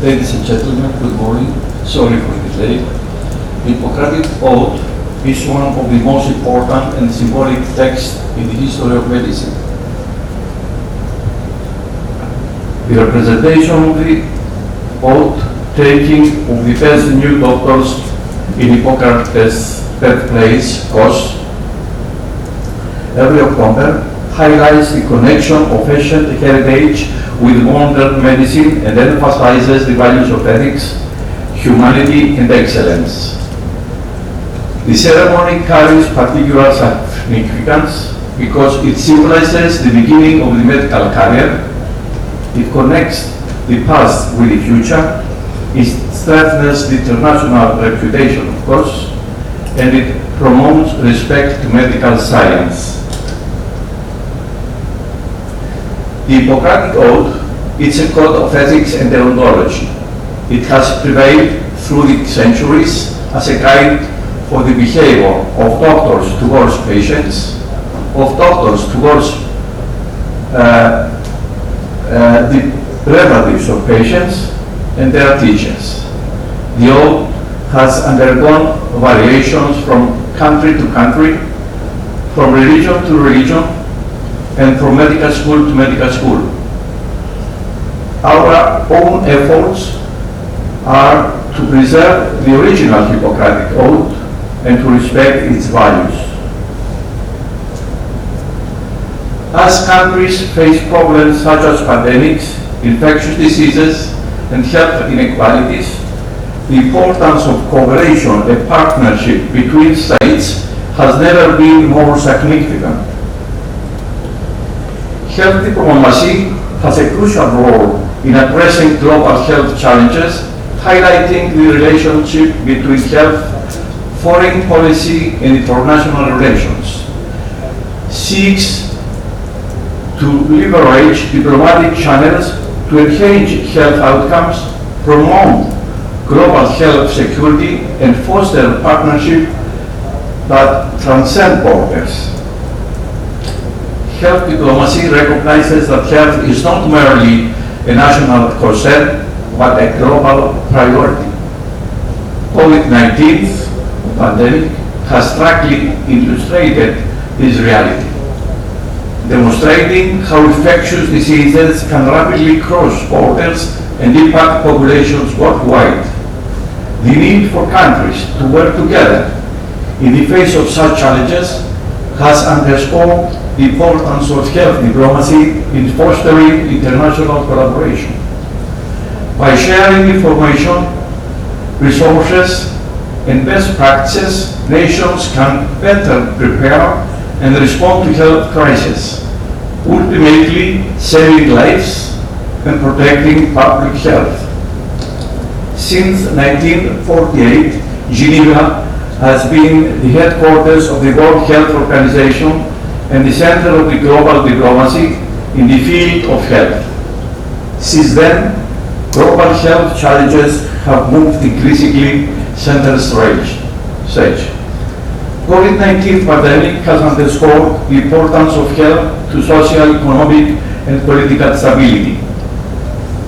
Ladies and gentlemen, good morning. Sorry for the delay. The Hippocratic Oath is one of the most important and symbolic texts in the history of medicine. The representation of the oath taking of the best new doctors in Hippocrates' birthplace, Kos, every October highlights the connection of ancient heritage with modern medicine and emphasizes the values of ethics, humanity, and excellence. The ceremony carries particular significance because it symbolizes the beginning of the medical career. It connects the past with the future. It strengthens the international reputation, of course, and it promotes respect to medical science. The Hippocratic Oath is a code of ethics and deontology. It has prevailed through the centuries as a guide for the behavior of doctors towards patients, of doctors towards the relatives of patients and their teachers. The oath has undergone variations from country to country, from religion to religion, and from medical school to medical school. Our own efforts are to preserve the original Hippocratic Oath and to respect its values. As countries face problems such as pandemics, infectious diseases, and health inequalities, the importance of cooperation and partnership between states has never been more significant. Health diplomacy has a crucial role in addressing global health challenges, highlighting the relationship between health, foreign policy, and international relations. Seeks to leverage diplomatic channels to enhance health outcomes, promote global health security, and foster partnership that transcend borders. Health diplomacy recognizes that health is not merely a national concern, but a global priority. COVID-19 pandemic has starkly illustrated this reality, demonstrating how infectious diseases can rapidly cross borders and impact populations worldwide. The need for countries to work together in the face of such challenges has underscored the importance of health diplomacy in fostering international collaboration. By sharing information, resources, and best practices, nations can better prepare and respond to health crises, ultimately saving lives and protecting public health. Since 1948, Geneva has been the headquarters of the World Health Organization and the center of the global diplomacy in the field of health. Since then, global health challenges have moved increasingly center stage. COVID-19 pandemic has underscored the importance of health to social, economic, and political stability.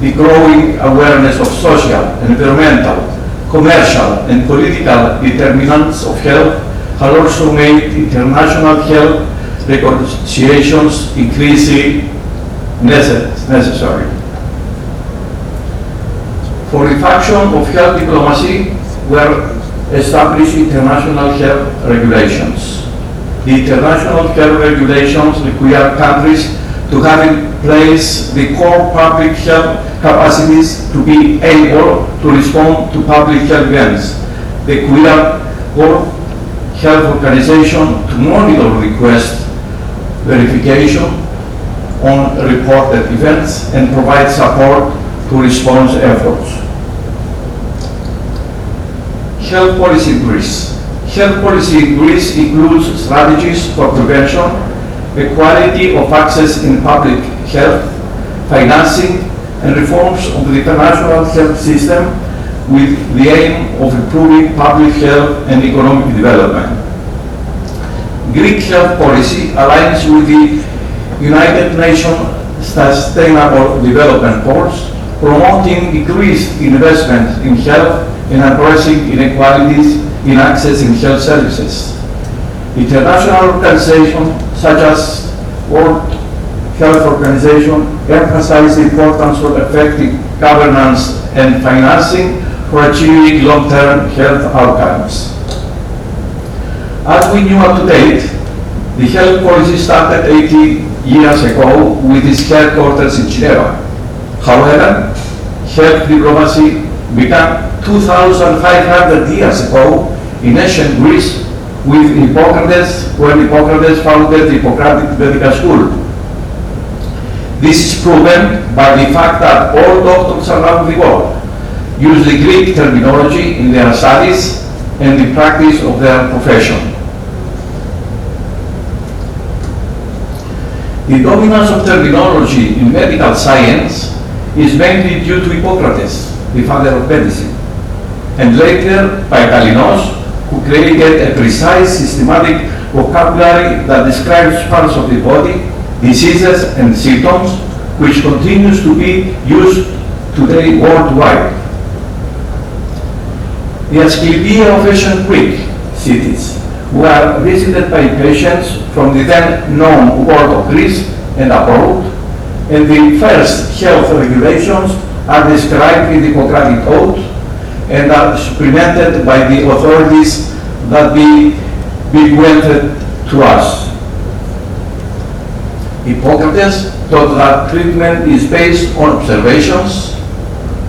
The growing awareness of social, environmental, commercial, and political determinants of health has also made international health negotiations increasingly necessary. For the function of health diplomacy were established international health regulations. The international health regulations require countries to have in place the core public health capacities to be able to respond to public health events. They require World Health Organization to monitor requests, verification on reported events, and provide support to response efforts. Health policy in Greece. Health policy in Greece includes strategies for prevention, equality of access in public health, financing, and reforms of the international health system with the aim of improving public health and economic development. Greek health policy aligns with the United Nations Sustainable Development Goals promoting increased investment in health and addressing inequalities in access in health services. International organizations such as World Health Organization emphasize the importance of effective governance and financing for achieving long-term health outcomes. As we knew up to date, the health policy started 80 years ago with its headquarters in Geneva. However, health diplomacy began 2,500 years ago in ancient Greece with Hippocrates, when Hippocrates founded the Hippocratic medical school. This is proven by the fact that all doctors around the world use the Greek terminology in their studies and the practice of their profession. The dominance of terminology in medical science is mainly due to Hippocrates, the father of medicine, and later by Galinos, who created a precise, systematic vocabulary that describes parts of the body, diseases and symptoms, which continues to be used today worldwide. The Asclepia of ancient Greek cities were visited by patients from the then known world of Greece and abroad, and the first health regulations are described in the Hippocratic Oath and are supplemented by the authorities that be bequeathed to us. Hippocrates taught that treatment is based on observations,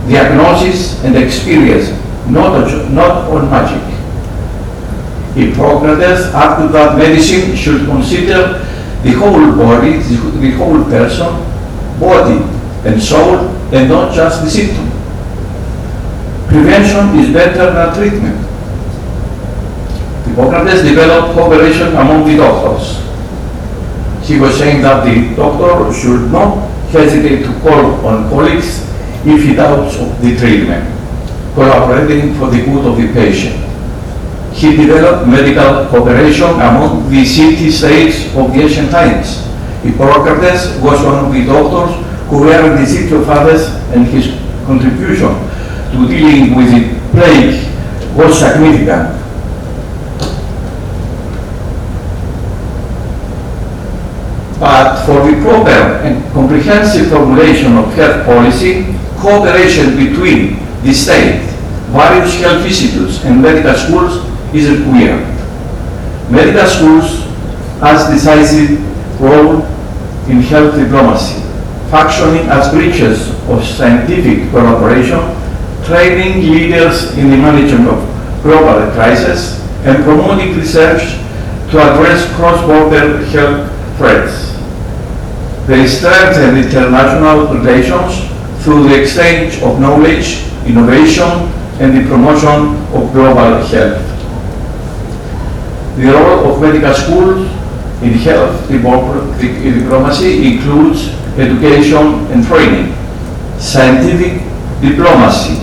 diagnosis, and experience, not on magic. Hippocrates argued that medicine should consider the whole body, the whole person, body and soul, and not just the symptom. Prevention is better than treatment. Hippocrates developed cooperation among the doctors. He was saying that the doctor should not hesitate to call on colleagues if he doubts of the treatment, collaborating for the good of the patient. He developed medical cooperation among the city-states of the ancient times. Hippocrates was one of the doctors who were in the city of Athens, and his contribution to dealing with the plague was significant. But for the proper and comprehensive formulation of health policy, cooperation between the state, various health institutes, and medical schools is required. Medical schools has decisive role in health diplomacy, functioning as bridges of scientific collaboration, training leaders in the management of global crises, and promoting research to address cross-border health threats. They strengthen international relations through the exchange of knowledge, innovation, and the promotion of global health. The role of medical schools in health diplomacy includes education and training, scientific diplomacy,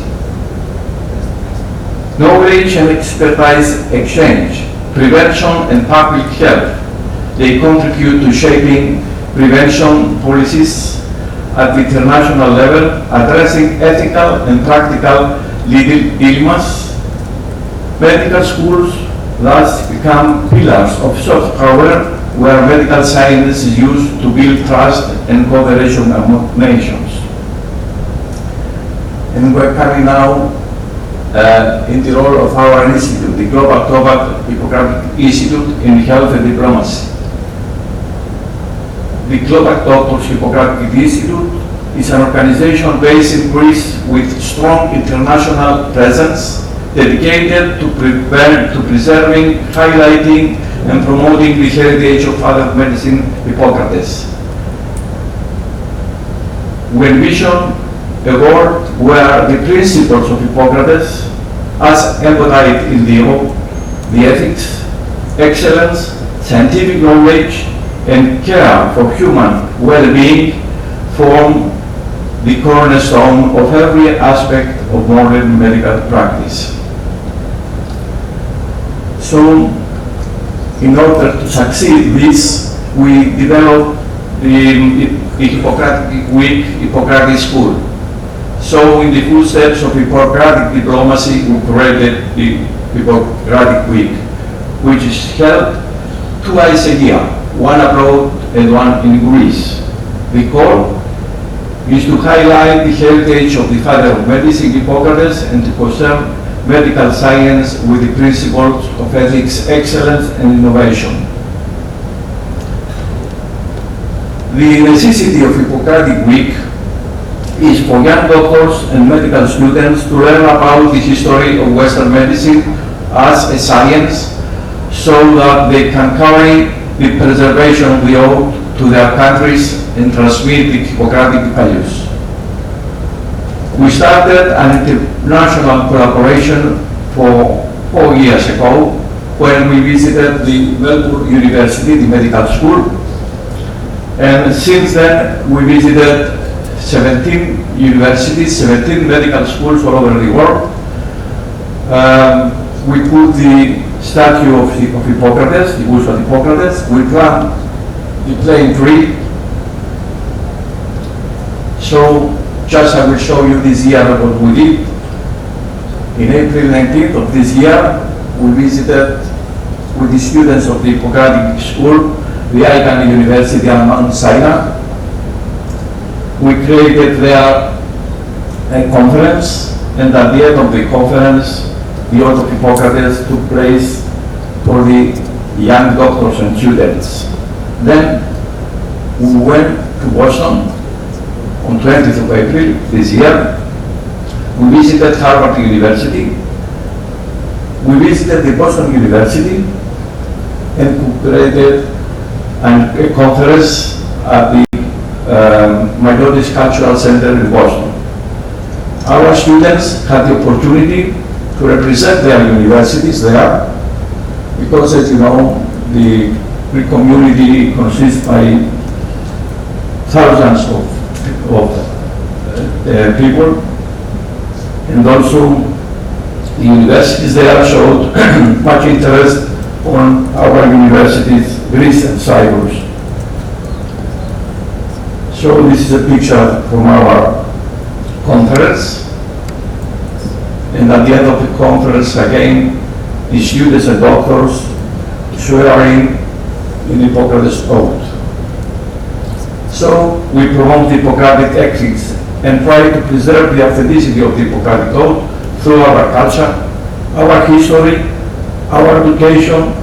knowledge and expertise exchange, prevention and public health. They contribute to shaping prevention policies at the international level, addressing ethical and practical legal dilemmas. Medical schools thus become pillars of soft power, where medical science is used to build trust and cooperation among nations. And we're coming now in the role of our institute, the Global Tobacco Hippocratic Institute in Health and Diplomacy. The Global Doctors Hippocratic Institute is an organization based in Greece with strong international presence, dedicated to preserving, highlighting, and promoting the heritage of Father of Medicine, Hippocrates. We envision a world where the principles of Hippocrates, as embodied in the ethics, excellence, scientific knowledge, and care for human well-being, form the cornerstone of every aspect of modern medical practice. So, in order to succeed this, we developed the Hippocratic Week, Hippocratic School. So in the footsteps of Hippocratic diplomacy, we created the Hippocratic Week, which is held twice a year, one abroad and one in Greece. The goal is to highlight the heritage of the father of medicine, Hippocrates, and to preserve medical science with the principles of ethics, excellence, and innovation. The necessity of Hippocratic Week is for young doctors and medical students to learn about the history of Western medicine as a science, so that they can carry the preservation of the oath to their countries and transmit the Hippocratic values. We started an international collaboration 4 years ago when we visited the Melbourne University, the medical school, and since then we visited 17 universities, 17 medical schools all over the world. We put the statue of Hippocrates, the bush of Hippocrates. We planted the plane tree. So just I will show you this year what we did. In April 19th of this year, we visited with the students of the Hippocratic School, the HYGEIA University in Mount Sinai. We created there a conference, and at the end of the conference, the oath of Hippocrates took place for the young doctors and students. Then we went to Boston on 20th of April this year. We visited Harvard University. We visited the Boston University and created a conference at the Minorities Cultural Center in Boston. Our students had the opportunity to represent their universities there, because as you know, the Greek community consists by thousands of people, and also the universities there showed much interest on our universities, Greece and Cyprus. So this is a picture from our conference, and at the end of the conference again, the students and doctors swearing in Hippocrates' oath. So we promote the Hippocratic ethics and try to preserve the authenticity of the Hippocratic oath through our culture, our history, our education,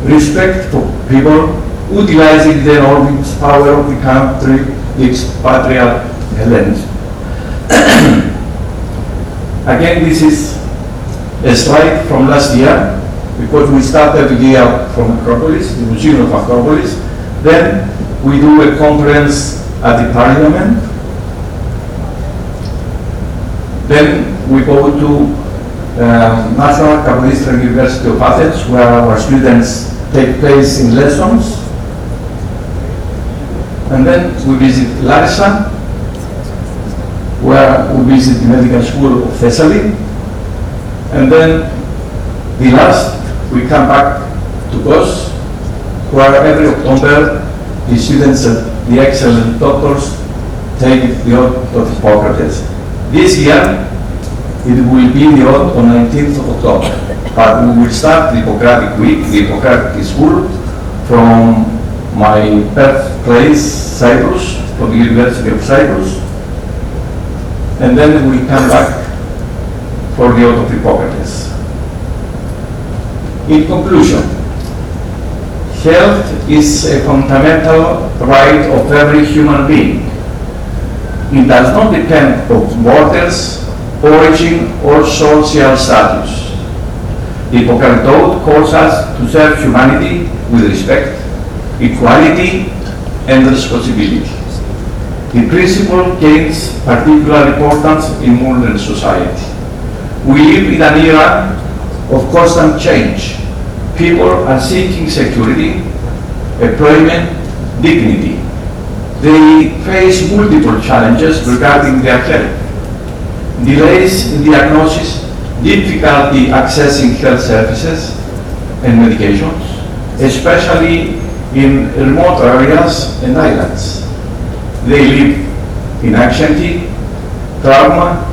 respect for people, utilizing the enormous power of the country, its patriarch Hellenism. Again, this is a slide from last year, because we started the year from Acropolis, the Museum of Acropolis. Then we do a conference at the Parliament. Then we go to National Kabbalistic University of Athens, where our students take place in lessons. And then we visit Larissa, where we visit the Medical School of Thessaly. And then the last, we come back to Kos, where every October the students and the excellent doctors take the oath of Hippocrates. This year it will be the oath on 19th of October, but we will start the Hippocratic Week, the Hippocratic School, from my birthplace, Cyprus, from the University of Cyprus, and then we come back for the oath of Hippocrates. In conclusion, health is a fundamental right of every human being. It does not depend on borders, origin, or social status. The Hippocratic Oath calls us to serve humanity with respect, equality, and responsibility. The principle gains particular importance in modern society. We live in an era of constant change. People are seeking security, employment, dignity. They face multiple challenges regarding their health. Delays in diagnosis, difficulty accessing health services and medications, especially in remote areas and islands. They live in anxiety, trauma,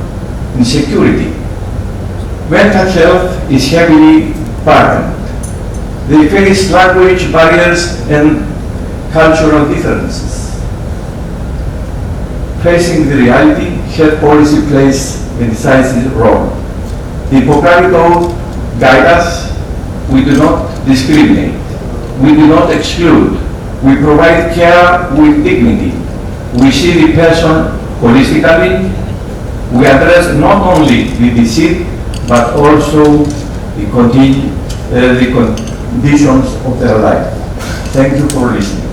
insecurity. Mental health is heavily burdened. They face language barriers and cultural differences. Facing the reality, health policy plays a decisive role. The Hippocratic Oath guides us. We do not discriminate. We do not exclude. We provide care with dignity. We see the person holistically. We address not only the disease, but also the conditions of their life. Thank you for listening.